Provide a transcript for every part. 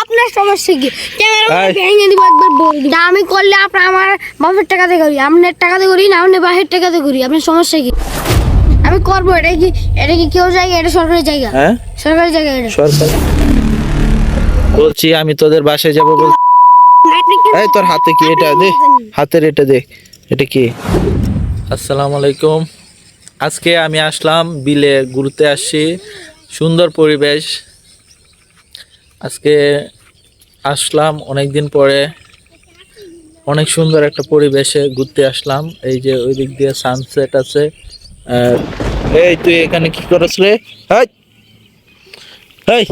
আপনার সমস্যা কি? ক্যামেরা ভেঙে দিব একবার বলে দিই। আমি করলে আপনি আমার বাপের টাকাতে করি, আপনার টাকাতে করি না আপনার বাপের টাকাতে করি, আপনার সমস্যা কি? আমি করবো। এটা কি কেউ জায়গা? এটা সরকারি জায়গা। হ্যাঁ সরকারি জায়গা। এটা সরকার। বলছি আমি তোদের বাসায় যাবো বল। এই তোর হাতে কি? এটা দে, হাতের এটা দে, এটা কি? আসসালামু আলাইকুম। আজকে আমি আসলাম বিলে ঘুরতে আসছি, সুন্দর পরিবেশ। আজকে আসলাম অনেক দিন পরে, অনেক সুন্দর একটা পরিবেশে ঘুরতে আসলাম। এই যে ওই দিক দিয়ে সানসেট আছে। এই তুই এখানে কি করছ রে? এই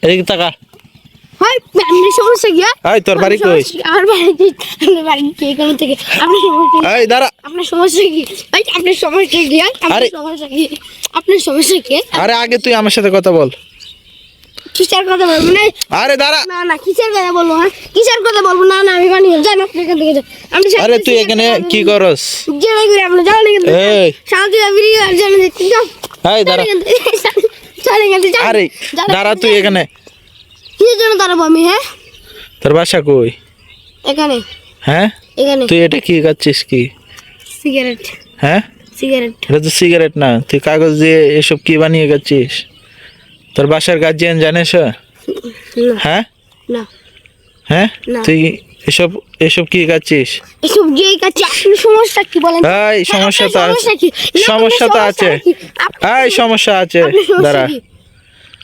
এদিকে তাকা। আপনার সমস্যা কি? এই তোর বাড়ি কই? আমার বাড়ি কি এখান থেকে? আপনার সমস্যা কি? এই দাঁড়া। আপনার সমস্যা কি? আপনার সমস্যা কি? আপনার সমস্যা কি? আপনার সমস্যা কি? আরে আগে তুই আমার সাথে কথা বল। কিসের কথা বলবো? না আরে দাঁড়া। না কিসের কথা বলবো? হ্যাঁ কিসের কথা বলবো? না আমি বানি যান আপনি এখান থেকে যান। আরে তুই এখানে কি করস? জেলা করে আপনি যান এখান থেকে। এই শান্তি আবিরি জান দেখতে যাও। এই দাঁড়া। চল এখান থেকে যান। আরে দাঁড়া তুই এখানে। কিসের জন্য দাঁড়াবো আমি? হ্যাঁ তোর বাসা কই? এখানে। হ্যাঁ এখানে। তুই এটা কি খাচ্ছিস? কি সিগারেট? হ্যাঁ সিগারেট। এটা তো সিগারেট না, তুই কাগজ দিয়ে এসব কি বানিয়ে খাচ্ছিস? তোর বাসার গার্জিয়ান জানিস? হ্যাঁ না হ্যাঁ না। তুই এসব এসব কি খাচ্ছিস? এসব যে কাছে আপনার সমস্যা কি বলেন? এই সমস্যা তো আছে, কি? সমস্যা তো আছে। এই সমস্যা আছে, দাঁড়া।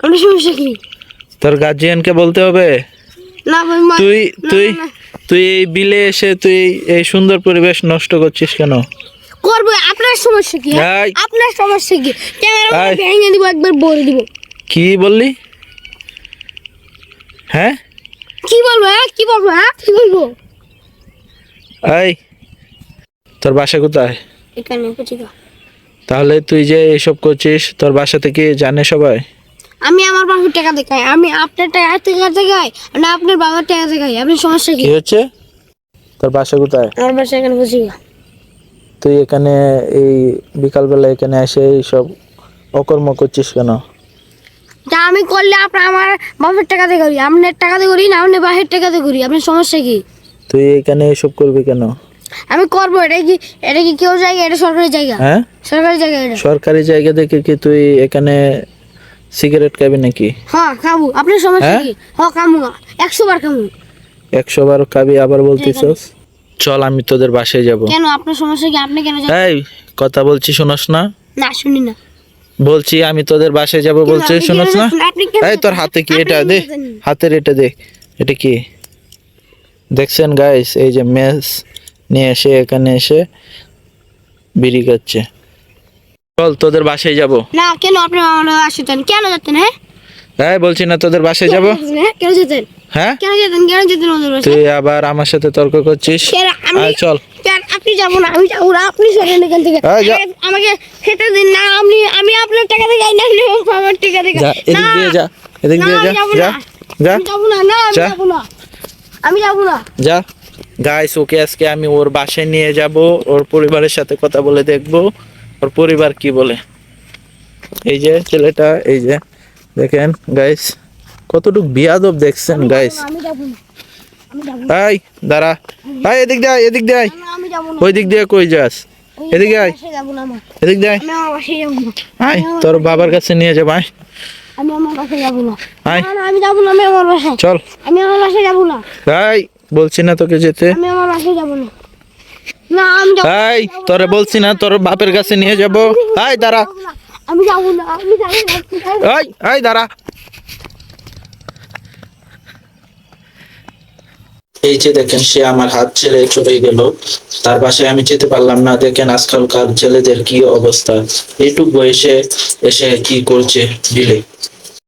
আপনার সমস্যা কি? তোর গার্জিয়ানকে বলতে হবে। না তুই তুই তুই এই বিলে এসে তুই এই সুন্দর পরিবেশ নষ্ট করছিস কেন? করবো। আপনার সমস্যা কি? এই। আপনার সমস্যা কি? ক্যামেরা এই। ভেঙে দিব একবার বলে দিব। কি বললি? হ্যাঁ কি বলবো? কি বলবো? কি বলবো? এই তোর বাসা কোথায়? এখানে কুচিকা। তাহলে তুই যে এসব করছিস তোর বাসা থেকে জানে সবাই? আমি আমার বাবার টাকা দেখাই, আমি আপনার টাকা দেখাই না আপনার বাবার টাকা দেখাই, আপনার সমস্যা কি? কি হচ্ছে? তোর বাসা কোথায়? আমার বাসা এখানে কুচিকা। তুই এখানে এই বিকালবেলা এখানে এসে এইসব অকর্ম করছিস কেন? তা আমি করলে আপনার আমার বাবার টাকাতে করি, আপনার টাকাতে করি না আপনার বাবার টাকাতে করি, আপনার সমস্যা কি? তুই এখানে এসব করবি কেন? আমি করবো। এটা কি কেউ জায়গা? এটা সরকারি জায়গা। হ্যাঁ সরকারি জায়গা। এটা সরকারি জায়গা দেখে কি তুই এখানে সিগারেট খাবি নাকি? হ্যাঁ খাবো। আপনার সমস্যা হ্যাঁ? কি? হ্যাঁ খামু, 100 বার খামু। 100 বার খাবি আবার বলতেছস? চল আমি তোদের বাসায় যাব। কেন? আপনার সমস্যা কি? আপনি কেন যাবেন? এই কথা বলছি শোনস না? না শুনি না। বলছি আমি তোদের বাসায় যাব বলছি, আপনি শোনস কেন না? যাচ্ছেন? আপনি কেন এই তোর যাচ্ছেন? হাতে কি? আপনি এটা কেন দে, যাচ্ছেন? হাতের এটা দে, এটা কি? দেখছেন গাইস, এই যে মেস নিয়ে এসে এখানে এসে বিড়ি খাচ্ছে। চল তোদের বাসায় যাব। না কেন? আপনি আমার আসতেন কেন? যাচ্ছেন? হ্যাঁ এই বলছি না তোদের বাসায় যাব। কেন যেতেন? হ্যাঁ কেন যেতেন? কেন যেতেন ওদের বাসায়? তুই আবার আমার সাথে তর্ক করছিস। আয় চল। আপনি যাবো না, আমি যাবো না। আপনি সরেন এখান থেকে। এই যা। আমাকে খেতে দিন না। আমি আপনার টাকা থেকে না আমার টাকা থেকে। যা এদিক দিয়ে যা, এদিক দিয়ে যা, যা যা আমি যাবো না। না আমি যা। যাবো না। আমি যাবো না। যা। গাইস ওকে আজকে আমি ওর বাসায় নিয়ে যাব, ওর পরিবারের সাথে কথা বলে দেখব ওর পরিবার কি বলে। এই যে ছেলেটা, এই যে দেখেন গাইস কতটুকু বিয়াদব, দেখছেন গাইস? আমি যাবো না। আমি যাবো না। এই দাঁড়া। এই এদিক দিয়ে আয়, এদিক দিয়ে আয়। আমি যাবো না। ওই দিক দিয়ে কই যাস? এদিকে আয়, বাসায় যাবো না আমার। এদিক দিয়ে আয়। আমি আমার বাসায় যাবো না। আয় তোর বাবার কাছে নিয়ে যাব, আয় আমি আমার বাসায় যাবো না। আয়। না, না, আমি যাবো না। আমি আমার বাসায়। চল। আমি আমার বাসায় যাবো না। এই বলছি না তোকে যেতে। আমি আমার বাসায় যাবো না। না আমি যাবো না। এই তোরে বলছি না তোর বাপের কাছে নিয়ে যাব। এই দাঁড়া। আমি যাবো না। আমি যাবো না। এই এই দাঁড়া। এই যে দেখেন সে আমার হাত ছেড়ে চলে গেল, তার বাসায় আমি যেতে পারলাম না। দেখেন আজকালকার ছেলেদের কি অবস্থা, এইটুক বয়সে এসে কি করছে বিলে।